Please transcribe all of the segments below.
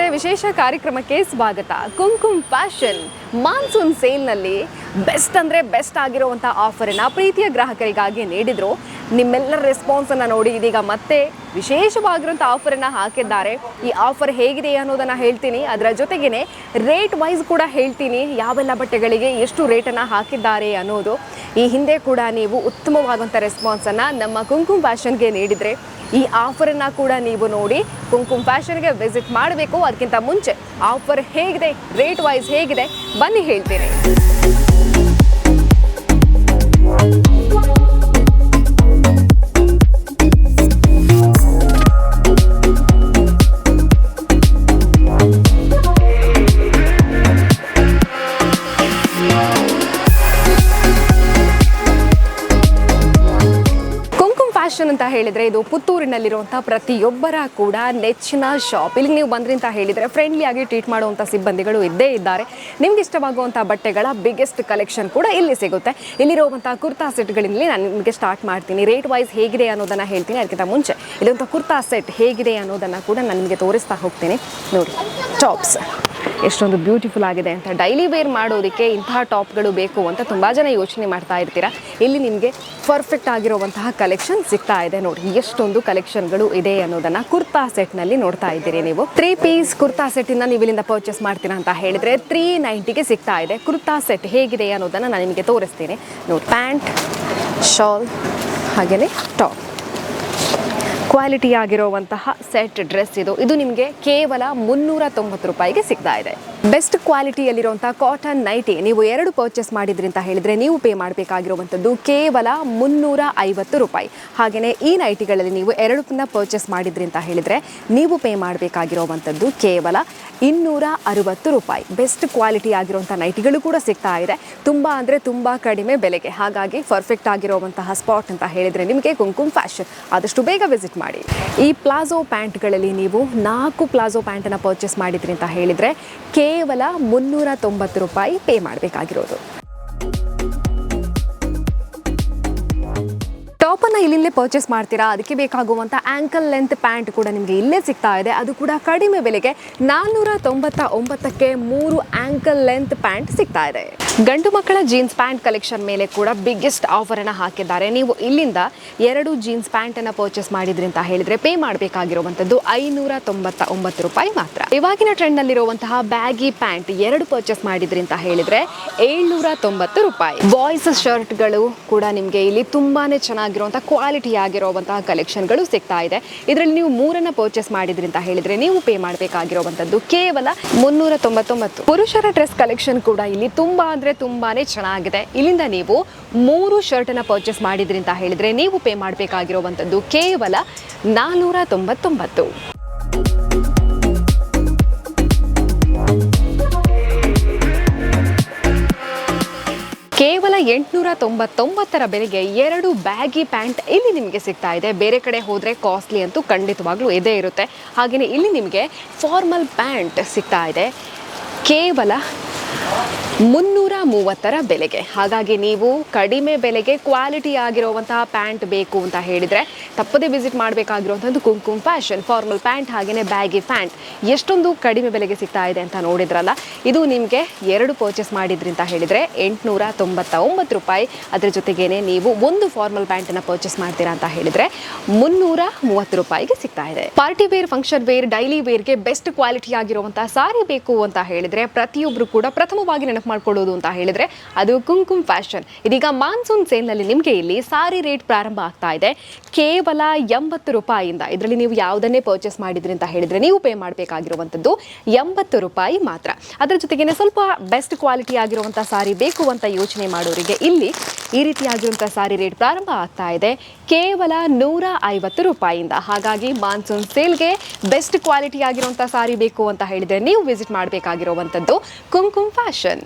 ವೀಕ್ಷಕರೇ, ವಿಶೇಷ ಕಾರ್ಯಕ್ರಮಕ್ಕೆ ಸ್ವಾಗತ. ಕುಂಕುಮ್ ಫ್ಯಾಷನ್ ಮಾನ್ಸೂನ್ ಸೇಲ್ನಲ್ಲಿ ಬೆಸ್ಟ್ ಅಂದರೆ ಬೆಸ್ಟ್ ಆಗಿರುವಂಥ ಆಫರನ್ನು ಪ್ರೀತಿಯ ಗ್ರಾಹಕರಿಗಾಗಿ ನೀಡಿದರು. ನಿಮ್ಮೆಲ್ಲರ ರೆಸ್ಪಾನ್ಸನ್ನು ನೋಡಿ ಇದೀಗ ಮತ್ತೆ ವಿಶೇಷವಾಗಿರುವಂಥ ಆಫರನ್ನು ಹಾಕಿದ್ದಾರೆ. ಈ ಆಫರ್ ಹೇಗಿದೆ ಅನ್ನೋದನ್ನು ಹೇಳ್ತೀನಿ, ಅದರ ಜೊತೆಗೇ ರೇಟ್ ವೈಸ್ ಕೂಡ ಹೇಳ್ತೀನಿ, ಯಾವೆಲ್ಲ ಬಟ್ಟೆಗಳಿಗೆ ಎಷ್ಟು ರೇಟನ್ನು ಹಾಕಿದ್ದಾರೆ ಅನ್ನೋದು. ಈ ಹಿಂದೆ ಕೂಡ ನೀವು ಉತ್ತಮವಾದಂಥ ರೆಸ್ಪಾನ್ಸನ್ನು ನಮ್ಮ ಕುಂಕುಮ್ ಫ್ಯಾಷನ್ಗೆ ನೀಡಿದರೆ ಈ ಆಫರನ್ನು ಕೂಡ ನೀವು ನೋಡಿ ಕುಂಕುಮ್ ಫ್ಯಾಷನ್ಗೆ ವಿಸಿಟ್ ಮಾಡಬೇಕು. ಅದಕ್ಕಿಂತ ಮುಂಚೆ ಆಫರ್ ಹೇಗಿದೆ, ರೇಟ್ ವೈಸ್ ಹೇಗಿದೆ ಬನ್ನಿ ಹೇಳ್ತೀನಿ. ಫ್ಯಾಷನ್ ಅಂತ ಹೇಳಿದರೆ ಇದು ಪುತ್ತೂರಿನಲ್ಲಿರುವಂಥ ಪ್ರತಿಯೊಬ್ಬರ ಕೂಡ ನೆಚ್ಚಿನ ಶಾಪ್. ಇಲ್ಲಿ ನೀವು ಬಂದ್ರಿ ಅಂತ ಹೇಳಿದರೆ ಫ್ರೆಂಡ್ಲಿಯಾಗಿ ಟ್ರೀಟ್ ಮಾಡುವಂಥ ಸಿಬ್ಬಂದಿಗಳು ಇದ್ದೇ ಇದ್ದಾರೆ. ನಿಮ್ಗೆ ಇಷ್ಟವಾಗುವಂಥ ಬಟ್ಟೆಗಳ ಬಿಗ್ಗೆಸ್ಟ್ ಕಲೆಕ್ಷನ್ ಕೂಡ ಇಲ್ಲಿ ಸಿಗುತ್ತೆ. ಇಲ್ಲಿರುವಂಥ ಕುರ್ತಾ ಸೆಟ್ಗಳಿಂದಲೇ ನಾನು ನಿಮಗೆ ಸ್ಟಾರ್ಟ್ ಮಾಡ್ತೀನಿ. ರೇಟ್ ವೈಸ್ ಹೇಗಿದೆ ಅನ್ನೋದನ್ನು ಹೇಳ್ತೀನಿ. ಅದಕ್ಕಿಂತ ಮುಂಚೆ ಇಲ್ಲೊಂಥ ಕುರ್ತಾ ಸೆಟ್ ಹೇಗಿದೆ ಅನ್ನೋದನ್ನು ಕೂಡ ನಾನು ನಿಮಗೆ ತೋರಿಸ್ತಾ ಹೋಗ್ತೀನಿ. ನೋಡಿ, ಟಾಪ್ಸ್ ಎಷ್ಟೊಂದು ಬ್ಯೂಟಿಫುಲ್ ಆಗಿದೆ ಅಂತ. ಡೈಲಿ ವೇರ್ ಮಾಡೋದಕ್ಕೆ ಇಂತಹ ಟಾಪ್ಗಳು ಬೇಕು ಅಂತ ತುಂಬ ಜನ ಯೋಚನೆ ಮಾಡ್ತಾ ಇರ್ತೀರಾ. ಇಲ್ಲಿ ನಿಮಗೆ ಪರ್ಫೆಕ್ಟ್ ಆಗಿರುವಂತಹ ಕಲೆಕ್ಷನ್ ಸಿಗ್ತಾ ಇದೆ. ನೋಡಿ ಎಷ್ಟೊಂದು ಕಲೆಕ್ಷನ್ಗಳು ಇದೆ ಅನ್ನೋದನ್ನ ಕುರ್ತಾ ಸೆಟ್ನಲ್ಲಿ ನೋಡ್ತಾ ಇದ್ದೀರಿ ನೀವು. 3 ಪೀಸ್ ಕುರ್ತಾ ಸೆಟ್ಟಿನ ನೀವು ಇಲ್ಲಿಂದ ಪರ್ಚೇಸ್ ಮಾಡ್ತೀರಾ ಅಂತ ಹೇಳಿದ್ರೆ 390ಗೆ ಸಿಗ್ತಾ ಇದೆ. ಕುರ್ತಾ ಸೆಟ್ ಹೇಗಿದೆ ಅನ್ನೋದನ್ನು ನಾನು ನಿಮಗೆ ತೋರಿಸ್ತೀನಿ. ನೋಡಿ, ಪ್ಯಾಂಟ್, ಶಾಲ್ ಹಾಗೆಯೇ ಟಾಪ್, ಕ್ವಾಲಿಟಿ ಆಗಿರುವಂತಹ ಸೆಟ್ ಡ್ರೆಸ್ ಇದು ನಿಮಗೆ ಕೇವಲ 390 ರೂಪಾಯಿಗೆ ಸಿಗ್ತಾ ಇದೆ. ಬೆಸ್ಟ್ ಕ್ವಾಲಿಟಿಯಲ್ಲಿರುವಂಥ ಕಾಟನ್ ನೈಟಿ ನೀವು 2 ಪರ್ಚೇಸ್ ಮಾಡಿದ್ರಿ ಅಂತ ಹೇಳಿದರೆ ನೀವು ಪೇ ಮಾಡಬೇಕಾಗಿರುವಂಥದ್ದು ಕೇವಲ 350 ರೂಪಾಯಿ. ಹಾಗೆಯೇ ಈ ನೈಟಿಗಳಲ್ಲಿ ನೀವು 2 ಪರ್ಚೇಸ್ ಮಾಡಿದ್ರಿ ಅಂತ ಹೇಳಿದರೆ ನೀವು ಪೇ ಮಾಡಬೇಕಾಗಿರುವಂಥದ್ದು ಕೇವಲ 260 ರೂಪಾಯಿ. ಬೆಸ್ಟ್ ಕ್ವಾಲಿಟಿ ಆಗಿರುವಂಥ ನೈಟಿಗಳು ಕೂಡ ಸಿಗ್ತಾ ಇದೆ, ತುಂಬ ಅಂದರೆ ತುಂಬ ಕಡಿಮೆ ಬೆಲೆಗೆ. ಹಾಗಾಗಿ ಪರ್ಫೆಕ್ಟ್ ಆಗಿರುವಂತಹ ಸ್ಪಾಟ್ ಅಂತ ಹೇಳಿದರೆ ನಿಮಗೆ ಕುಂಕುಮ್ ಫ್ಯಾಷನ್. ಆದಷ್ಟು ಬೇಗ ವಿಸಿಟ್ ಮಾಡಿ. ಈ ಪ್ಲಾಜೋ ಪ್ಯಾಂಟ್ಗಳಲ್ಲಿ ನೀವು 4 ಪ್ಲಾಜೋ ಪ್ಯಾಂಟನ್ನು ಪರ್ಚೇಸ್ ಮಾಡಿದ್ರಿ ಅಂತ ಹೇಳಿದರೆ ಕೇವಲ 390 ರೂಪಾಯಿ ಪೇ ಮಾಡಬೇಕಾಗಿರೋದು. ಟಾಪನ್ನು ಇಲ್ಲಿಂದಲೇ ಪರ್ಚೇಸ್ ಮಾಡ್ತೀರಾ, ಅದಕ್ಕೆ ಬೇಕಾಗುವಂಥ ಆ್ಯಂಕಲ್ ಲೆಂತ್ ಪ್ಯಾಂಟ್ ಕೂಡ ನಿಮಗೆ ಇಲ್ಲೇ ಸಿಗ್ತಾ ಇದೆ. ಅದು ಕೂಡ ಕಡಿಮೆ ಬೆಲೆಗೆ 499ಕ್ಕೆ 3 ಆ್ಯಂಕಲ್ ಲೆಂತ್ ಪ್ಯಾಂಟ್ ಸಿಗ್ತಾ ಇದೆ. ಗಂಡು ಮಕ್ಕಳ ಜೀನ್ಸ್ ಪ್ಯಾಂಟ್ ಕಲೆಕ್ಷನ್ ಮೇಲೆ ಕೂಡ ಬಿಗ್ಗೆಸ್ಟ್ ಆಫರನ್ನು ಹಾಕಿದ್ದಾರೆ. ನೀವು ಇಲ್ಲಿಂದ 2 ಜೀನ್ಸ್ ಪ್ಯಾಂಟನ್ನು ಪರ್ಚೇಸ್ ಮಾಡಿದ್ರಿ ಅಂತ ಹೇಳಿದರೆ ಪೇ ಮಾಡಬೇಕಾಗಿರುವಂಥದ್ದು 599 ರೂಪಾಯಿ ಮಾತ್ರ. ಇವಾಗಿನ ಟ್ರೆಂಡ್ನಲ್ಲಿರುವಂತಹ ಬ್ಯಾಗಿ ಪ್ಯಾಂಟ್ 2 ಪರ್ಚೇಸ್ ಮಾಡಿದ್ರಿ ಅಂತ ಹೇಳಿದರೆ 790 ರೂಪಾಯಿ. ಬಾಯ್ಸ್ ಶರ್ಟ್ಗಳು ಕೂಡ ನಿಮಗೆ ಇಲ್ಲಿ ತುಂಬಾ ಚೆನ್ನಾಗಿರುವಂಥ ಕ್ವಾಲಿಟಿ ಆಗಿರುವಂತಹ ಕಲೆಕ್ಷನ್ಗಳು ಸಿಗ್ತಾ ಇದೆ. ಇದರಲ್ಲಿ ನೀವು 3 ಪರ್ಚೇಸ್ ಮಾಡಿದ್ರಿ ಅಂತ ಹೇಳಿದರೆ ನೀವು ಪೇ ಮಾಡಬೇಕಾಗಿರುವಂಥದ್ದು ಕೇವಲ 399. ಪುರುಷರ ಡ್ರೆಸ್ ಕಲೆಕ್ಷನ್ ಕೂಡ ಇಲ್ಲಿ ತುಂಬಾ ಅಂದರೆ ತುಂಬಾನೇ ಚೆನ್ನಾಗಿದೆ. ಇಲ್ಲಿಂದ ನೀವು 3 ಶರ್ಟನ್ನು ಪರ್ಚೇಸ್ ಮಾಡಿದ್ರಿ ಅಂತ ಹೇಳಿದರೆ ನೀವು ಪೇ ಮಾಡಬೇಕಾಗಿರುವಂಥದ್ದು ಕೇವಲ 499. ಕೇವಲ 899 ಬೆಲೆಗೆ 2 ಬ್ಯಾಗಿ ಪ್ಯಾಂಟ್ ಇಲ್ಲಿ ನಿಮಗೆ ಸಿಗ್ತಾ ಇದೆ. ಬೇರೆ ಕಡೆ ಹೋದರೆ ಕಾಸ್ಟ್ಲಿ ಅಂತೂ ಖಂಡಿತವಾಗ್ಲೂ ಇದೇ ಇರುತ್ತೆ. ಹಾಗೆಯೇ ಇಲ್ಲಿ ನಿಮಗೆ ಫಾರ್ಮಲ್ ಪ್ಯಾಂಟ್ ಸಿಗ್ತಾ ಇದೆ ಕೇವಲ 330 ಬೆಲೆಗೆ. ಹಾಗಾಗಿ ನೀವು ಕಡಿಮೆ ಬೆಲೆಗೆ ಕ್ವಾಲಿಟಿ ಆಗಿರುವಂತಹ ಪ್ಯಾಂಟ್ ಬೇಕು ಅಂತ ಹೇಳಿದರೆ ತಪ್ಪದೇ ವಿಸಿಟ್ ಮಾಡಬೇಕಾಗಿರುವಂಥದ್ದು ಕುಂಕುಮ್ ಫ್ಯಾಷನ್. ಫಾರ್ಮಲ್ ಪ್ಯಾಂಟ್ ಹಾಗೆಯೇ ಬ್ಯಾಗಿ ಪ್ಯಾಂಟ್ ಎಷ್ಟೊಂದು ಕಡಿಮೆ ಬೆಲೆಗೆ ಸಿಗ್ತಾ ಇದೆ ಅಂತ ನೋಡಿದ್ರಲ್ಲ. ಇದು ನಿಮಗೆ 2 ಪರ್ಚೇಸ್ ಮಾಡಿದ್ರಿ ಅಂತ ಹೇಳಿದರೆ 899 ರೂಪಾಯಿ. ಅದರ ಜೊತೆಗೇನೆ ನೀವು 1 ಫಾರ್ಮಲ್ ಪ್ಯಾಂಟನ್ನು ಪರ್ಚೇಸ್ ಮಾಡ್ತೀರಾ ಅಂತ ಹೇಳಿದರೆ 330 ರೂಪಾಯಿಗೆ ಸಿಗ್ತಾ ಇದೆ. Party wear, function wear, daily ವೇರ್ಗೆ ಬೆಸ್ಟ್ ಕ್ವಾಲಿಟಿ ಆಗಿರುವಂತಹ ಸಾರಿ ಬೇಕು ಅಂತ ಹೇಳಿದರೆ ಪ್ರತಿಯೊಬ್ಬರು ಕೂಡ ಪ್ರಥಮವಾಗಿ ನೆನಪು ಮಾಡ್ಕೊಳ್ಳೋದು ಅಂತ ಹೇಳಿದ್ರೆ ಅದು ಕುಂಕುಮ್ ಫ್ಯಾಷನ್. ಇದೀಗ ಮಾನ್ಸೂನ್ ಸೇಲ್ನಲ್ಲಿ ನಿಮಗೆ ಇಲ್ಲಿ ಸಾರಿ ರೇಟ್ ಪ್ರಾರಂಭ ಆಗ್ತಾ ಇದೆ ಕೇವಲ 80 ರೂಪಾಯಿಯಿಂದ. ಇದರಲ್ಲಿ ನೀವು ಯಾವುದನ್ನೇ ಪರ್ಚೇಸ್ ಮಾಡಿದ್ರಿ ಅಂತ ಹೇಳಿದರೆ ನೀವು ಪೇ ಮಾಡಬೇಕಾಗಿರುವಂಥದ್ದು 80 ರೂಪಾಯಿ ಮಾತ್ರ. ಅದರ ಜೊತೆಗೇನೆ ಸ್ವಲ್ಪ ಬೆಸ್ಟ್ ಕ್ವಾಲಿಟಿ ಆಗಿರುವಂಥ ಸಾರಿ ಬೇಕು ಅಂತ ಯೋಚನೆ ಮಾಡೋರಿಗೆ ಇಲ್ಲಿ ಈ ರೀತಿಯಾಗಿರುವಂಥ ಸಾರಿ ರೇಟ್ ಪ್ರಾರಂಭ ಆಗ್ತಾ ಇದೆ ಕೇವಲ 150 ರೂಪಾಯಿಯಿಂದ. ಹಾಗಾಗಿ ಮಾನ್ಸೂನ್ ಸೇಲ್ಗೆ ಬೆಸ್ಟ್ ಕ್ವಾಲಿಟಿ ಆಗಿರುವಂಥ ಸಾರಿ ಬೇಕು ಅಂತ ಹೇಳಿದರೆ ನೀವು ವಿಸಿಟ್ ಮಾಡಬೇಕಾಗಿರುವಂಥದ್ದು ಕುಂಕುಮ್ ಫ್ಯಾಷನ್.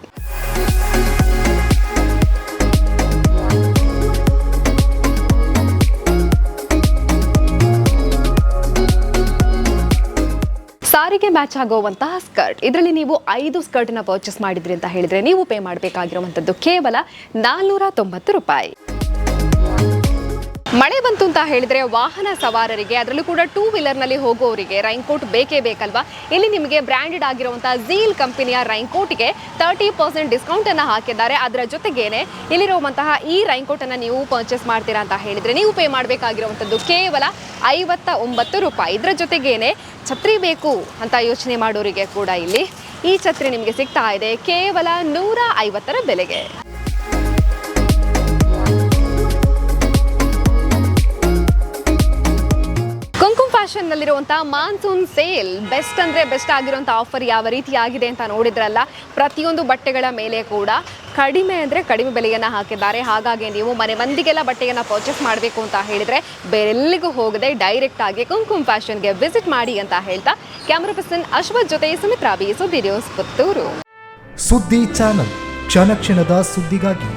ಸಾರಿಗೆ ಮ್ಯಾಚ್ ಆಗುವಂತಹ ಸ್ಕರ್ಟ್, ಇದರಲ್ಲಿ ನೀವು 5 ಸ್ಕರ್ಟ್ನ ಪರ್ಚೇಸ್ ಮಾಡಿದ್ರಿ ಅಂತ ಹೇಳಿದರೆ ನೀವು ಪೇ ಮಾಡಬೇಕಾಗಿರುವಂಥದ್ದು ಕೇವಲ 490 ರೂಪಾಯಿ. ಮಳೆ ಬಂತು ಅಂತ ಹೇಳಿದ್ರೆ ವಾಹನ ಸವಾರರಿಗೆ ಅದರಲ್ಲೂ ಕೂಡ ಟೂ ವೀಲರ್ನಲ್ಲಿ ಹೋಗೋರಿಗೆ ರೈನ್ಕೋಟ್ ಬೇಕೇ ಬೇಕಲ್ವಾ. ಇಲ್ಲಿ ನಿಮಗೆ ಬ್ರ್ಯಾಂಡೆಡ್ ಆಗಿರುವಂತಹ ಝೀಲ್ ಕಂಪನಿಯ ರೈನ್ಕೋಟ್ಗೆ 30% ಡಿಸ್ಕೌಂಟ್ ಅನ್ನು ಹಾಕಿದ್ದಾರೆ. ಅದರ ಜೊತೆಗೇನೆ ಇಲ್ಲಿರುವಂತಹ ಈ ರೈನ್ಕೋಟ್ ಅನ್ನು ನೀವು ಪರ್ಚೇಸ್ ಮಾಡ್ತೀರಾ ಅಂತ ಹೇಳಿದ್ರೆ ನೀವು ಪೇ ಮಾಡಬೇಕಾಗಿರುವಂಥದ್ದು ಕೇವಲ 59 ರೂಪಾಯಿ. ಇದರ ಜೊತೆಗೇನೆ ಛತ್ರಿ ಬೇಕು ಅಂತ ಯೋಚನೆ ಮಾಡೋರಿಗೆ ಕೂಡ ಇಲ್ಲಿ ಈ ಛತ್ರಿ ನಿಮಗೆ ಸಿಗ್ತಾ ಇದೆ ಕೇವಲ 150 ಬೆಲೆಗೆ. ಫ್ಯಾಷನ್ ನಲ್ಲಿರುವಂತಹ ಮಾನ್ಸೂನ್ ಸೇಲ್ ಬೆಸ್ಟ್ ಅಂದ್ರೆ ಬೆಸ್ಟ್ ಆಗಿರುವಂತಹ ಆಫರ್ ಯಾವ ರೀತಿ ಆಗಿದೆ ಅಂತ ನೋಡಿದ್ರಲ್ಲ. ಪ್ರತಿಯೊಂದು ಬಟ್ಟೆಗಳ ಮೇಲೆ ಕೂಡ ಕಡಿಮೆ ಅಂದರೆ ಕಡಿಮೆ ಬೆಲೆಯನ್ನು ಹಾಕಿದ್ದಾರೆ. ಹಾಗಾಗಿ ನೀವು ಮನೆ ಮಂದಿಗೆಲ್ಲ ಬಟ್ಟೆಯನ್ನು ಪರ್ಚೇಸ್ ಮಾಡಬೇಕು ಅಂತ ಹೇಳಿದರೆ ಬೇರೆಲ್ಲಿಗೂ ಹೋಗದೆ ಡೈರೆಕ್ಟ್ ಆಗಿ ಕುಂಕುಮ್ ಫ್ಯಾಷನ್ಗೆ ವಿಸಿಟ್ ಮಾಡಿ ಅಂತ ಹೇಳ್ತಾ ಕ್ಯಾಮರಾ ಪರ್ಸನ್ ಅಶ್ವಥ್ ಜೊತೆ ಸುಮಿತ್ರಾ ಬಿ, ಸುದ್ದಿ ನ್ಯೂಸ್, ಪುತ್ತೂರು. ಸುದ್ದಿ ಚಾನಲ್ ಕ್ಷಣ ಕ್ಷಣದ ಸುದ್ದಿಗಾಗಿ